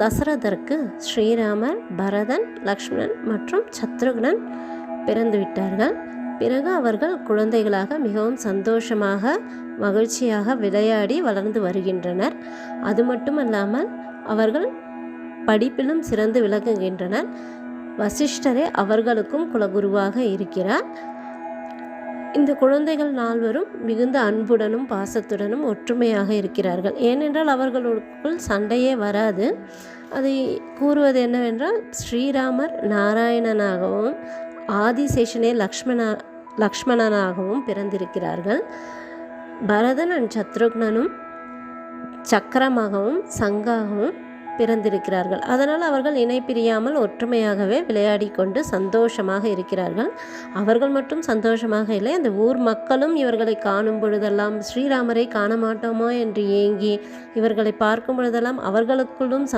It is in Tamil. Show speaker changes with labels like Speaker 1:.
Speaker 1: தசரதருக்கு ஸ்ரீராமர், பரதன், லக்ஷ்மணன் மற்றும் சத்ருக்னன் பிறந்துவிட்டார்கள். பிறகு அவர்கள் குழந்தைகளாக மிகவும் சந்தோஷமாக, மகிழ்ச்சியாக விளையாடி வளர்ந்து வருகின்றனர். அது மட்டுமல்லாமல் அவர்கள் படிப்பிலும் சிறந்து விளங்குகின்றனர். வசிஷ்டரே அவர்களுக்கும் குலகுருவாக இருக்கிறார். இந்த குழந்தைகள் நால்வரும் மிகுந்த அன்புடனும் பாசத்துடனும் ஒற்றுமையாக இருக்கிறார்கள். ஏனென்றால் அவர்களுக்குள் சண்டையே வராது. அதை கூறுவது என்னவென்றால், ஸ்ரீராமர் நாராயணனாகவும் ஆதிசேஷனே லக்ஷ்மணனாகவும் பிறந்திருக்கிறார்கள். பரதன் அண்ட் சத்ருக்னனும் சக்கரமாகவும் சங்காகவும் பிறந்திருக்கிறார்கள். அதனால் அவர்கள் இணை பிரியாமல் ஒற்றுமையாகவே விளையாடி கொண்டு சந்தோஷமாக இருக்கிறார்கள். அவர்கள் மட்டும் சந்தோஷமாக இல்லை, அந்த ஊர் மக்களும் இவர்களை காணும் பொழுதெல்லாம் ஸ்ரீராமரை காண மாட்டோமா என்று ஏங்கி இவர்களை பார்க்கும் பொழுதெல்லாம் அவர்களுக்குள்ளும்